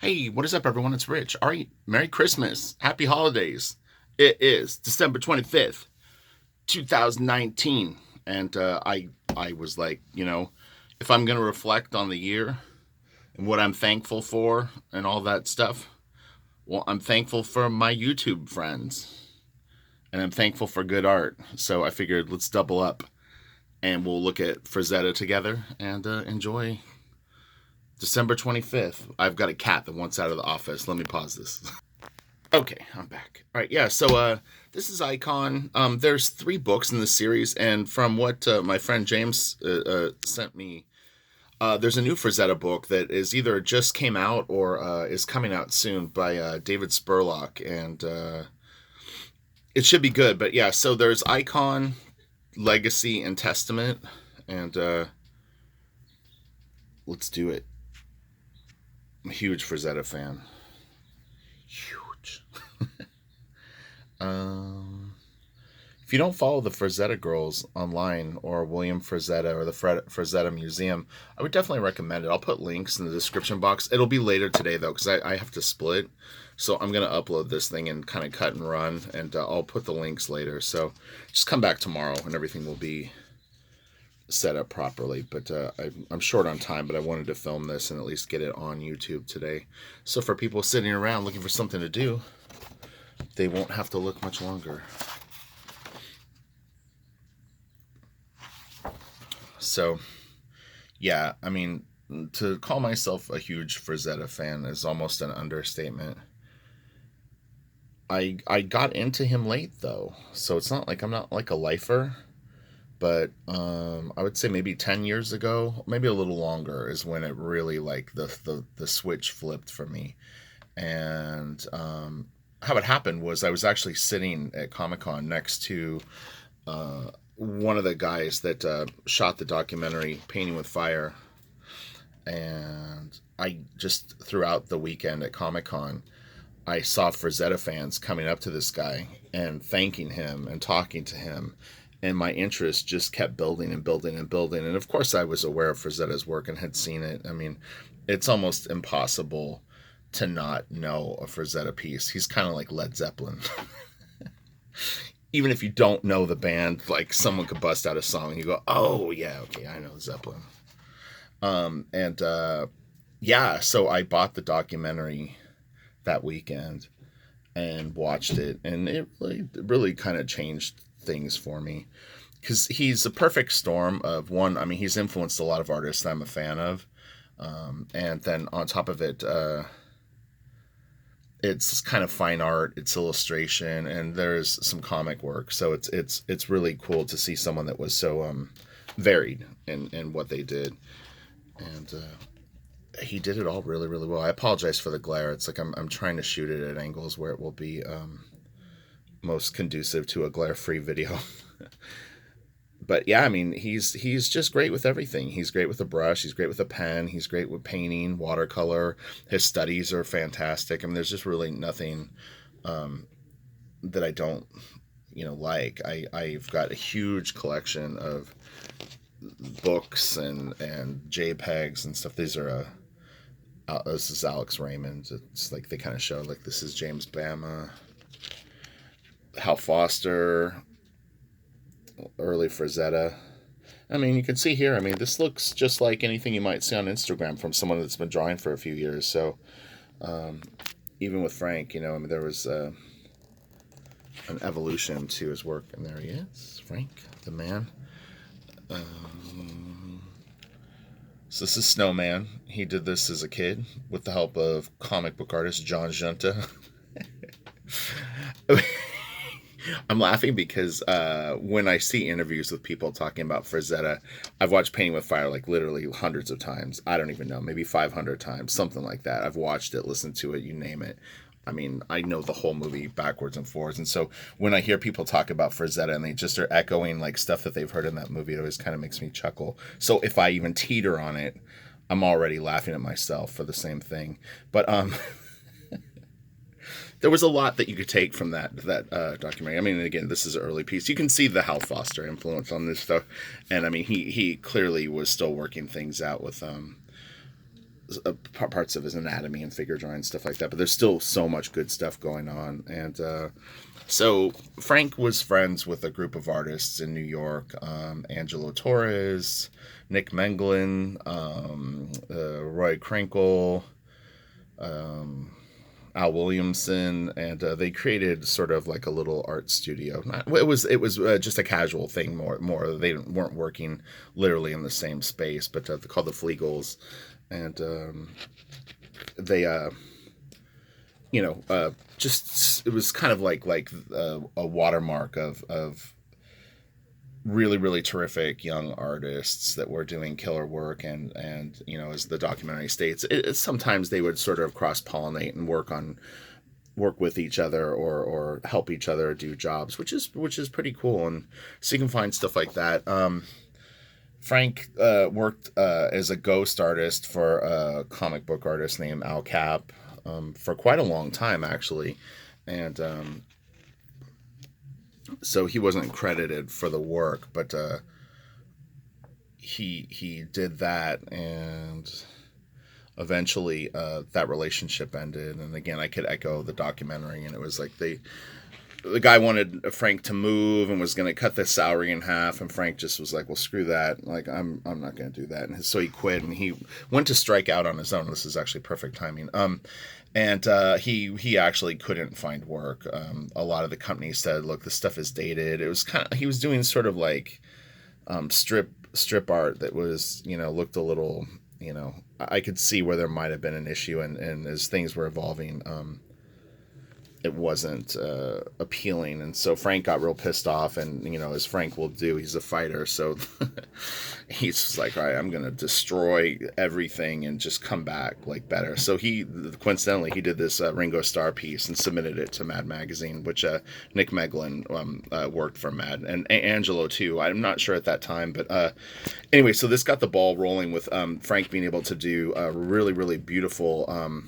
Hey, what is up, everyone? It's Rich. All right, Merry Christmas. Happy holidays. It is December 25th, 2019. And I was like, if I'm going to reflect on the year and what I'm thankful for and all that stuff, well, I'm thankful for my YouTube friends and I'm thankful for good art. So I figured let's double up and we'll look at Frazetta together and enjoy December 25th. I've got a cat that wants out of the office. Let me pause this. Okay, I'm back. All right, yeah. So this is Icon. There's three books in the series, and from what my friend James sent me, there's a new Frazetta book that is either just came out or is coming out soon by David Spurlock, and it should be good. But yeah, so there's Icon, Legacy, and Testament, and let's do it. I'm a huge Frazetta fan. Huge. Um, if you don't follow the Frazetta Girls online or William Frazetta or the Frazetta Museum, I would definitely recommend it. I'll put links in the description box. It'll be later today though, because I have to split. So I'm gonna upload this thing and kind of cut and run, and I'll put the links later. So just come back tomorrow and everything will be set up properly. But I'm short on time, but I wanted to film this and at least get it on YouTube today. So for people sitting around looking for something to do, they won't have to look much longer. So, yeah, I mean, to call myself a huge Frazetta fan is almost an understatement. I got into him late though, so it's not like I'm not like a lifer, but I would say maybe 10 years ago, maybe a little longer, is when it really like the switch flipped for me. And how it happened was I was actually sitting at Comic Con next to one of the guys that shot the documentary Painting with Fire, and I just throughout the weekend at Comic Con, I saw Frazetta fans coming up to this guy and thanking him and talking to him, and my interest just kept building and building and building. And of course, I was aware of Frazetta's work and had seen it. I mean, it's almost impossible to not know a Frazetta piece. He's kind of like Led Zeppelin. Even if you don't know the band, like someone could bust out a song and you go, "Oh yeah, okay, I know Zeppelin." And yeah, so I bought the documentary that weekend and watched it, and it really kind of changed things for me because he's a perfect storm of one. I mean, he's influenced a lot of artists that I'm a fan of, and then on top of it, it's kind of fine art, it's illustration, and there's some comic work. So it's really cool to see someone that was so varied in what they did, and he did it all really really well. I apologize for the glare. It's like I'm trying to shoot it at angles where it will be most conducive to a glare free video. But yeah, I mean, he's just great with everything. He's great with a brush. He's great with a pen. He's great with painting, watercolor. His studies are fantastic. I mean, there's just really nothing that I don't, like. I've got a huge collection of books and JPEGs and stuff. These are this is Alex Raymond. It's like they kind of show like this is James Bama, Hal Foster, early Frazetta. I mean, you can see here, I mean, this looks just like anything you might see on Instagram from someone that's been drawing for a few years. So, even with Frank, I mean, there was an evolution to his work. And there he is, Frank, the man. So, this is Snowman. He did this as a kid with the help of comic book artist John Junta. I'm laughing because when I see interviews with people talking about Frazetta, I've watched Painting with Fire like literally hundreds of times. I don't even know, maybe 500 times, something like that. I've watched it, listened to it, you name it. I mean, I know the whole movie backwards and forwards. And so when I hear people talk about Frazetta and they just are echoing like stuff that they've heard in that movie, it always kind of makes me chuckle. So if I even teeter on it, I'm already laughing at myself for the same thing. But there was a lot that you could take from that documentary. I mean, again, this is an early piece. You can see the Hal Foster influence on this stuff, and I mean, he clearly was still working things out with parts of his anatomy and figure drawing, stuff like that. But there's still so much good stuff going on. And so Frank was friends with a group of artists in New York, Angelo Torres, Nick Menglin, Roy Krinkle, Al Williamson, and they created sort of like a little art studio. It was just a casual thing. More they weren't working literally in the same space, but called the Flegels, and they just it was kind of like a watermark of really really terrific young artists that were doing killer work. And as the documentary states, sometimes they would sort of cross pollinate and work with each other, or help each other do jobs, which is pretty cool. And so you can find stuff like that. Frank worked as a ghost artist for a comic book artist named Al Cap for quite a long time, actually. And so he wasn't credited for the work, but he did that, and eventually that relationship ended. And again, I could echo the documentary, and it was like the guy wanted Frank to move and was going to cut the salary in half, and Frank just was like, well, screw that, like I'm not going to do that. And so he quit, and he went to strike out on his own. This is actually perfect timing. And he actually couldn't find work. A lot of the companies said, look, this stuff is dated. It was he was doing sort of like strip art that was, looked a little, I could see where there might have been an issue, and as things were evolving, it wasn't appealing. And so Frank got real pissed off, and as Frank will do, he's a fighter, so he's just like, all right, I'm gonna destroy everything and just come back like better. So he coincidentally he did this Ringo Starr piece and submitted it to Mad Magazine, which Nick Meglin worked for Mad, and Angelo too. I'm not sure at that time, but anyway, so this got the ball rolling with Frank being able to do really really beautiful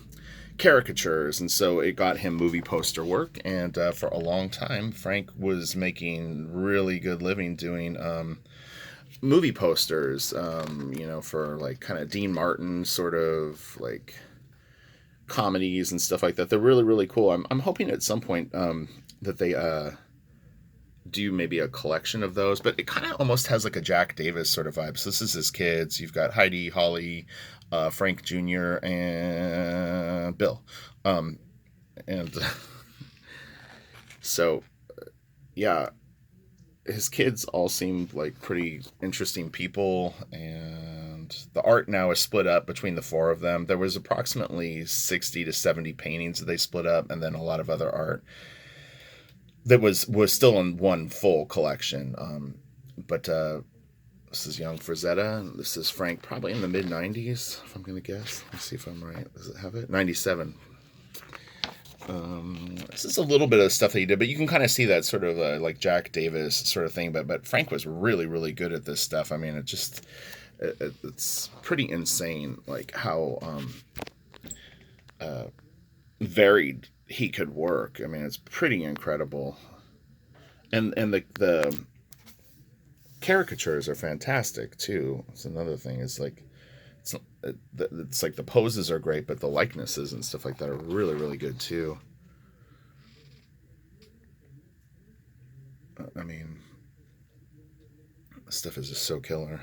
caricatures. And so it got him movie poster work, and for a long time Frank was making really good living doing movie posters, for like kind of Dean Martin sort of like comedies and stuff like that. They're really really cool. I'm hoping at some point that they do maybe a collection of those, but it kind of almost has like a Jack Davis sort of vibe. So this is his kids. You've got Heidi, Holly, Frank Jr., and Bill. And so, yeah, his kids all seemed like pretty interesting people, and the art now is split up between the four of them. There was approximately 60 to 70 paintings that they split up, and then a lot of other art that was still in one full collection. But this is young Frazetta. This is Frank, probably in the mid 90s, if I'm gonna guess. Let's see if I'm right. Does it have it? 97. This is a little bit of stuff that he did, but you can kind of see that sort of like Jack Davis sort of thing. But Frank was really really good at this stuff. I mean, it's pretty insane, like how varied he could work. I mean, it's pretty incredible. And the caricatures are fantastic too. It's another thing. It's like it's like the poses are great, but the likenesses and stuff like that are really really good too. I mean, this stuff is just so killer.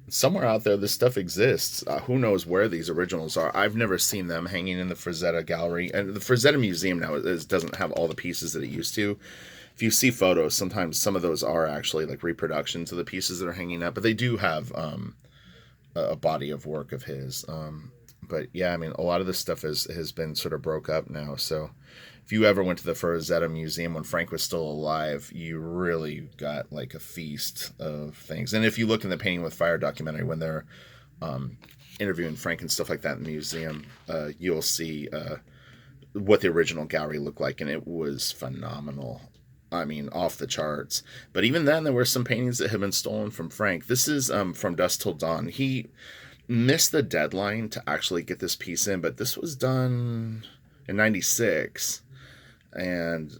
Somewhere out there this stuff exists. Who knows where these originals are? I've never seen them hanging in the Frazetta gallery, and the Frazetta museum now doesn't have all the pieces that it used to. If you see photos, sometimes some of those are actually like reproductions of the pieces that are hanging up, but they do have a body of work of his. But yeah, I mean, a lot of this stuff has been sort of broke up now. So if you ever went to the Frazetta Museum when Frank was still alive, you really got like a feast of things. And if you look in the Painting with Fire documentary, when they're interviewing Frank and stuff like that in the museum, you'll see what the original gallery looked like, and it was phenomenal. I mean, off the charts. But even then, there were some paintings that had been stolen from Frank. This is From Dusk Till Dawn. He missed the deadline to actually get this piece in, but this was done in 96. And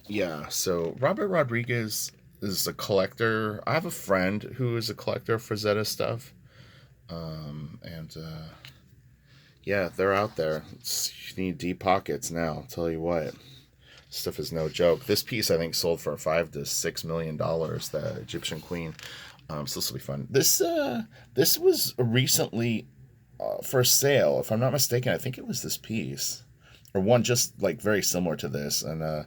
yeah, so Robert Rodriguez is a collector. I have a friend who is a collector of Frazetta stuff. And yeah, they're out there. You need deep pockets now. I'll tell you what, stuff is no joke. This piece I think sold for $5 to $6 million. The Egyptian Queen. So this will be fun. This was recently for sale, if I'm not mistaken. I think it was this piece or one just like very similar to this, and I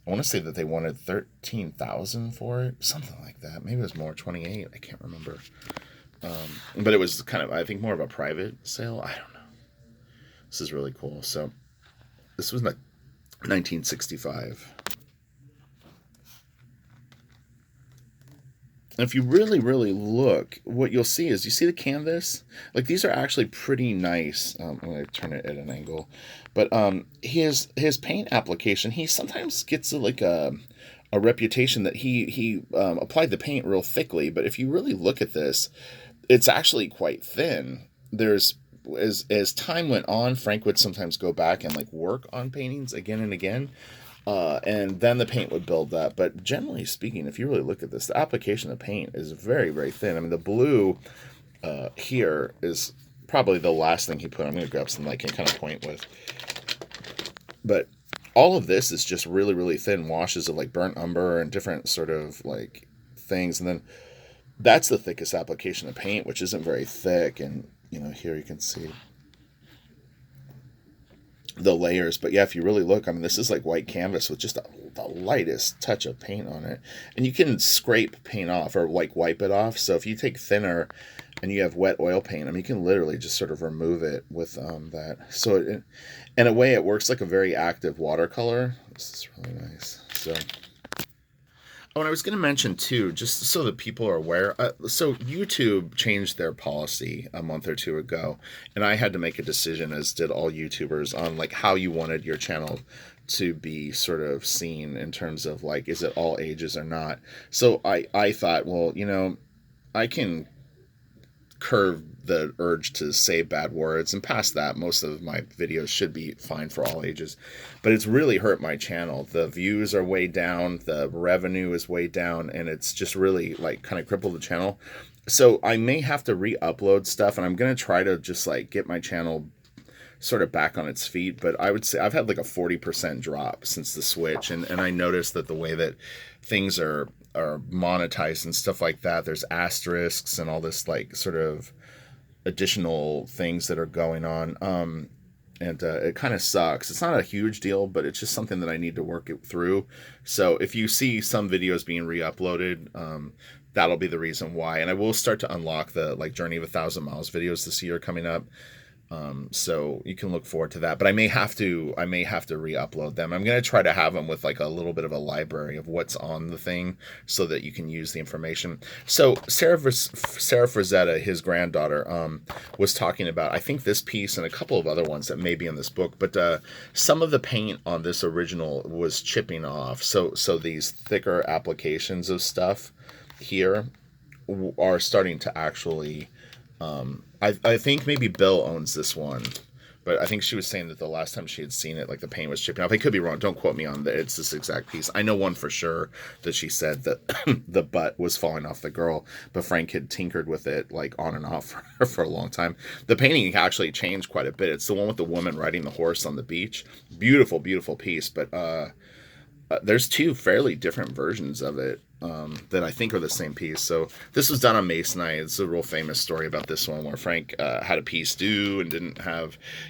want to say that they wanted 13,000 for it, something like that. Maybe it was more, 28. I can't remember. But it was kind of, I think, more of a private sale. I don't know. This is really cool. So this was 1965. And if you really, really look, what you'll see is, you see the canvas? Like, these are actually pretty nice. I'm going to turn it at an angle. But his paint application, he sometimes gets like a reputation that he applied the paint real thickly. But if you really look at this, it's actually quite thin. There's as time went on, Frank would sometimes go back and like work on paintings again and again. And then the paint would build up. But generally speaking, if you really look at this, the application of paint is very, very thin. I mean, the blue here is probably the last thing he put. I'm going to grab some I can kind of point with. But all of this is just really, really thin washes of like burnt umber and different sort of like things. And then that's the thickest application of paint, which isn't very thick. And, here you can see the layers. But yeah, if you really look, I mean, this is like white canvas with just the lightest touch of paint on it, and you can scrape paint off or like wipe it off. So if you take thinner and you have wet oil paint, I mean, you can literally just sort of remove it with that. So in a way, it works like a very active watercolor. This is really nice. So oh, and I was going to mention too, just so that people are aware. So YouTube changed their policy a month or two ago, and I had to make a decision, as did all YouTubers, on like how you wanted your channel to be sort of seen in terms of like, is it all ages or not? So I thought, well, I can curb the urge to say bad words, and past that, most of my videos should be fine for all ages. But it's really hurt my channel. The views are way down, the revenue is way down, and it's just really like kind of crippled the channel. So I may have to re-upload stuff, and I'm going to try to just like get my channel sort of back on its feet. But I would say I've had like a 40% drop since the switch, and I noticed that the way that things are monetized and stuff like that, there's asterisks and all this like sort of additional things that are going on, and it kind of sucks. It's not a huge deal, but it's just something that I need to work it through. So if you see some videos being re-uploaded, that'll be the reason why. And I will start to unlock the like Journey of 1,000 Miles videos this year coming up. So you can look forward to that, but I may have to re-upload them. I'm going to try to have them with like a little bit of a library of what's on the thing so that you can use the information. So Sarah Frazetta, his granddaughter, was talking about, I think, this piece and a couple of other ones that may be in this book, but some of the paint on this original was chipping off. So these thicker applications of stuff here are starting to actually, I think maybe Bill owns this one, but I think she was saying that the last time she had seen it, like the paint was chipping off. I could be wrong. Don't quote me on that. It's this exact piece. I know one for sure that she said that the butt was falling off the girl, but Frank had tinkered with it like on and off for a long time. The painting actually changed quite a bit. It's the one with the woman riding the horse on the beach. Beautiful, beautiful piece. But there's two fairly different versions of it that I think are the same piece. So this was done on Masonite. It's a real famous story about this one where Frank had a piece due and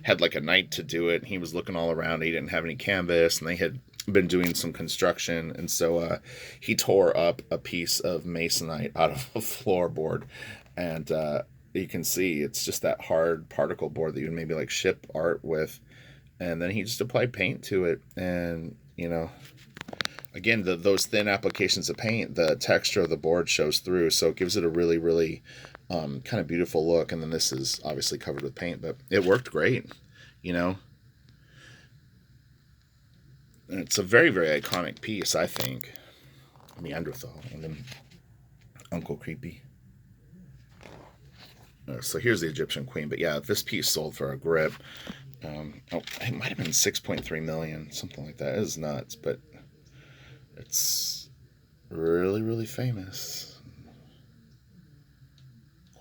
had like a night to do it. He was looking all around. He didn't have any canvas, and they had been doing some construction. And so he tore up a piece of Masonite out of a floorboard. And you can see it's just that hard particle board that you would maybe like ship art with. And then he just applied paint to it. And, again, those thin applications of paint, the texture of the board shows through, so it gives it a really, really kind of beautiful look. And then this is obviously covered with paint, but it worked great, And it's a very, very iconic piece, I think. Neanderthal and then Uncle Creepy. So here's the Egyptian Queen, but yeah, this piece sold for a grip. It might have been 6.3 million, something like that. It is nuts, but it's Really, really famous.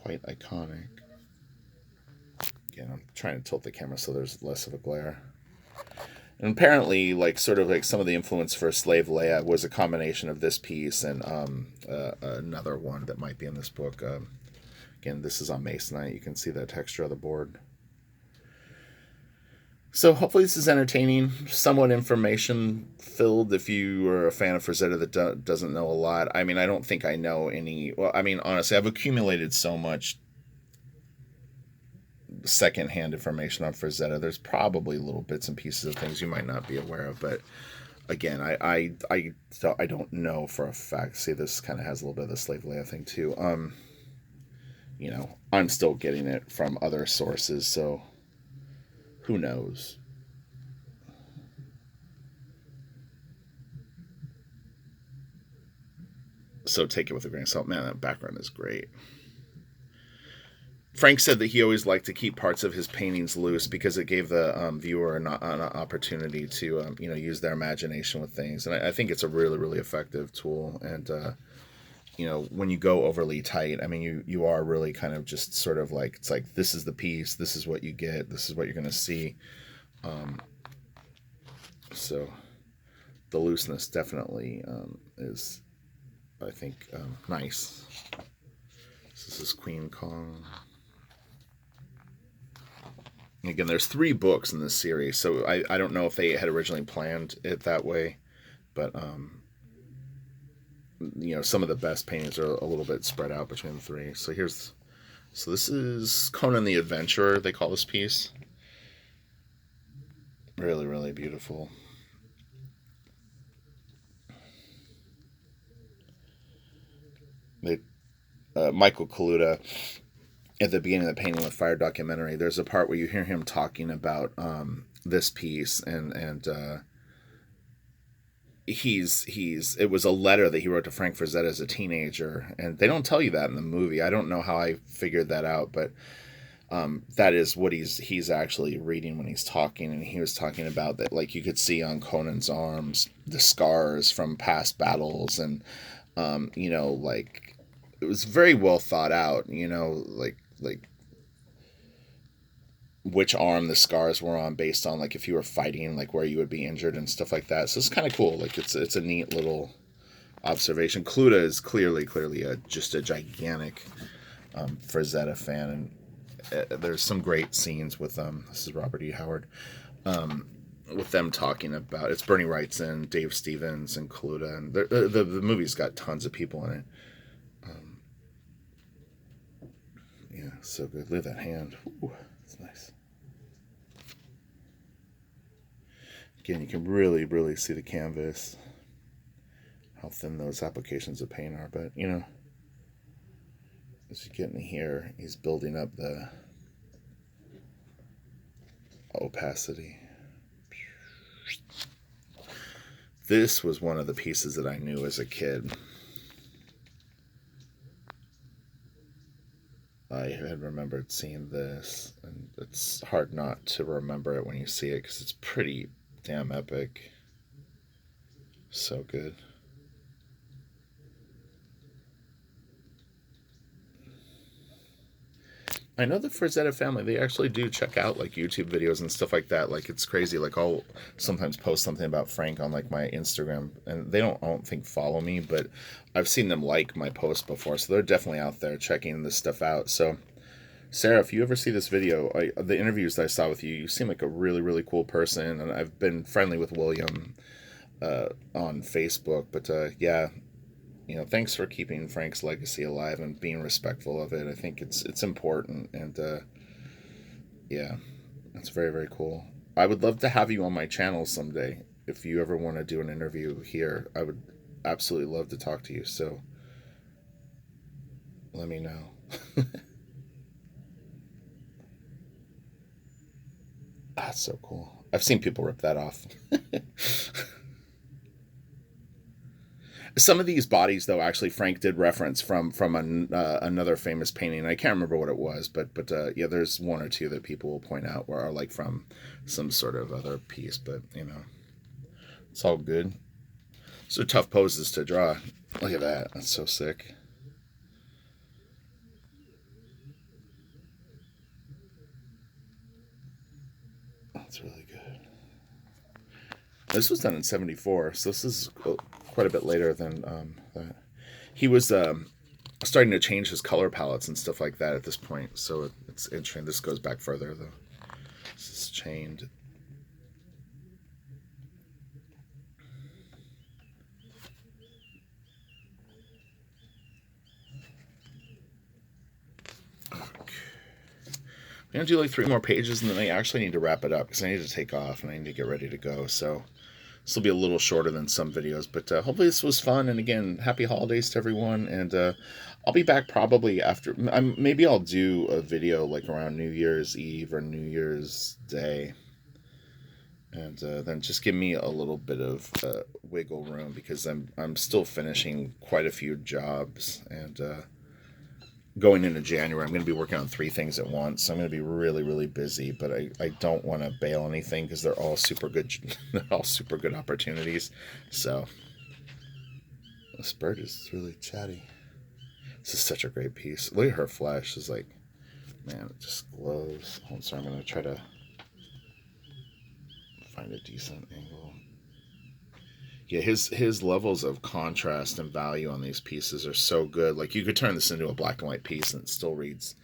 Quite iconic. Again, I'm trying to tilt the camera so there's less of a glare. And apparently, like sort of like some of the influence for Slave Leia was a combination of this piece and another one that might be in this book. Again, this is on Masonite. You can see the texture of the board. So hopefully this is entertaining, somewhat information filled. If you are a fan of Frazetta that doesn't know a lot, I mean, I don't think I know any. Well, I mean, honestly, I've accumulated so much secondhand information on Frazetta. There's probably little bits and pieces of things you might not be aware of, but again, I don't know for a fact. See, this kind of has a little bit of the Slave Leia thing too. You know, I'm still getting it from other sources, so who knows? So take it with a grain of salt. Man, that background is great. Frank said that he always liked to keep parts of his paintings loose because it gave the viewer an opportunity to use their imagination with things, and I think it's a really really effective tool. And when you go overly tight, I mean you are really kind of just sort of like, it's like, this is the piece, this is what you get, this is what you're going to see. So the looseness definitely is, I think, nice. This is Queen Kong. Again, there's 3 books in this series, so I don't know if they had originally planned it that way, but some of the best paintings are a little bit spread out between the 3. So this is Conan the Adventurer, they call this piece. Really, really beautiful. Michael Kaluta, at the beginning of the Painting with Fire documentary, there's a part where you hear him talking about this piece, and it was a letter that he wrote to Frank Frazetta as a teenager, and they don't tell you that in the movie. I don't know how I figured that out, but that is what he's actually reading when he's talking, and he was talking about that, like, you could see on Conan's arms the scars from past battles, and like, it was very well thought out, like which arm the scars were on based on, like, if you were fighting, like where you would be injured and stuff like that. So it's kind of cool. Like, it's a neat little observation. Cluta is clearly just a gigantic Frazetta fan, and there's some great scenes with this is Robert E. Howard, with them talking about, it's Bernie Wrightson, Dave Stevens, and Cluta, and the movie's got tons of people in it. Yeah, so good. Look at that hand. Ooh, that's nice. Again, you can really, really see the canvas, how thin those applications of paint are. But, as you get in here, he's building up the opacity. This was one of the pieces that I knew as a kid. I had remembered seeing this, and it's hard not to remember it when you see it, because it's pretty damn epic. So good. I know the Frazetta family, they actually do check out, like, YouTube videos and stuff like that. Like, it's crazy. Like, I'll sometimes post something about Frank on, like, my Instagram, and I don't think follow me, but I've seen them like my post before, so they're definitely out there checking this stuff out. So Sarah, if you ever see this video, the interviews that I saw with you, you seem like a really, really cool person, and I've been friendly with William on Facebook. But yeah, thanks for keeping Frank's legacy alive and being respectful of it. I think it's important, and yeah, that's very, very cool. I would love to have you on my channel someday. If you ever want to do an interview here, I would absolutely love to talk to you. So let me know. That's so cool. I've seen people rip that off. Some of these bodies, though, actually Frank did reference from another famous painting. I can't remember what it was, but yeah, there's one or two that people will point out where are, like, from some sort of other piece. But it's all good. So tough poses to draw. Look at that. That's so sick. That's really good. This was done in '74, so this is quite a bit later than that. He was starting to change his color palettes and stuff like that at this point, so it's interesting. This goes back further, though. This is chained. I'm gonna do like 3 more pages, and then I actually need to wrap it up because I need to take off and I need to get ready to go. So this will be a little shorter than some videos, but hopefully this was fun. And again, happy holidays to everyone. And I'll be back probably after. Maybe I'll do a video like around New Year's Eve or New Year's Day, and then just give me a little bit of wiggle room because I'm still finishing quite a few jobs and. Going into January, I'm going to be working on 3 things at once. So I'm going to be really, really busy, but I don't want to bail anything because they're all super good. They're all super good opportunities. So this bird is really chatty. This is such a great piece. Look at her flesh. It's like, man, it just glows. Hold on, sorry, I'm going to try to find a decent angle. Yeah, his levels of contrast and value on these pieces are so good. Like you could turn this into a black and white piece and it still reads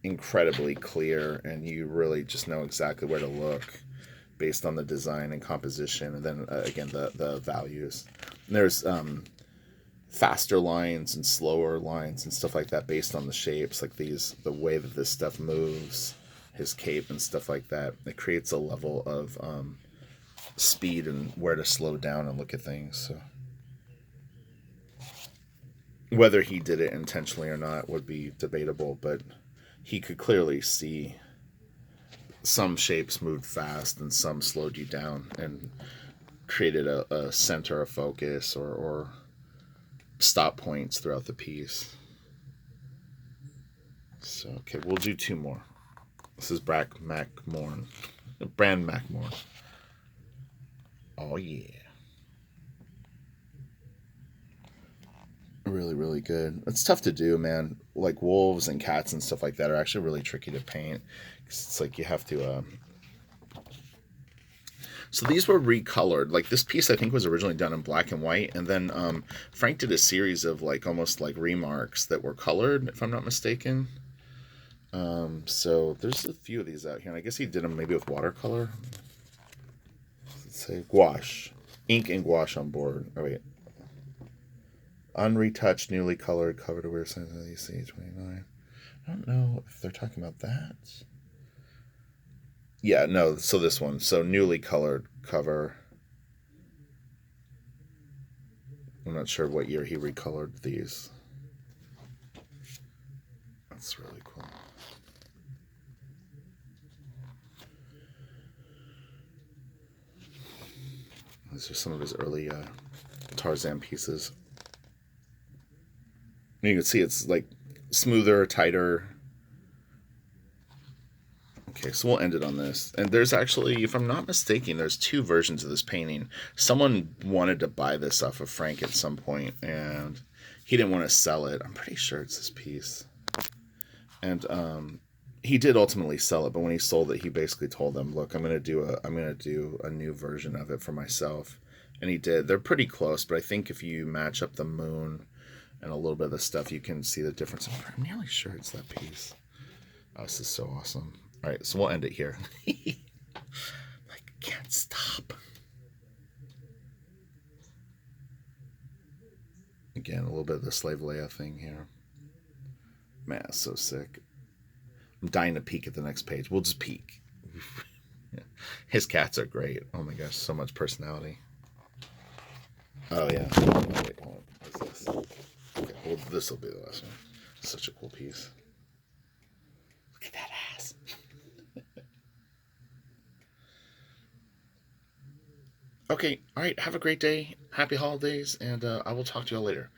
incredibly clear, and you really just know exactly where to look based on the design and composition, and then again the values. And there's faster lines and slower lines and stuff like that based on the shapes, like the way that this stuff moves, his cape and stuff like that. It creates a level of speed and where to slow down and look at things. So whether he did it intentionally or not would be debatable, but he could clearly see some shapes moved fast and some slowed you down and created a center of focus or stop points throughout the piece. So, okay, we'll do 2 more. This is Brand Macmorn. Oh, yeah. Really, really good. It's tough to do, man. Like wolves and cats and stuff like that are actually really tricky to paint. It's like you have to. So these were recolored. Like this piece, I think was originally done in black and white, and then Frank did a series of like almost like remarks that were colored, if I'm not mistaken. So there's a few of these out here, and I guess he did them maybe with watercolor. Let's say gouache, ink and gouache on board. Oh wait, unretouched, newly colored, covered to wear signs of EC 29. I don't know if they're talking about that. Yeah, no. So this one, so newly colored cover. I'm not sure what year he recolored these. That's really cool. These are some of his early Tarzan pieces. You can see it's like smoother, tighter. Okay, so we'll end it on this. And there's actually, if I'm not mistaken, there's 2 versions of this painting. Someone wanted to buy this off of Frank at some point, and he didn't want to sell it. I'm pretty sure it's this piece. And he did ultimately sell it, but when he sold it, he basically told them, "Look, I'm gonna do a new version of it for myself." And he did. They're pretty close, but I think if you match up the moon and a little bit of the stuff, you can see the difference. I'm nearly sure it's that piece. Oh, this is so awesome. All right, so we'll end it here. Like, can't stop. Again, a little bit of the Slave Leia thing here. Man, it's so sick. I'm dying to peek at the next page. We'll just peek. His cats are great. Oh my gosh, so much personality. Oh yeah. Wait, hold on. What's this? Okay, well, this will be the last one. Such a cool piece. Look at that ass. Okay, all right. Have a great day. Happy holidays, and I will talk to you all later.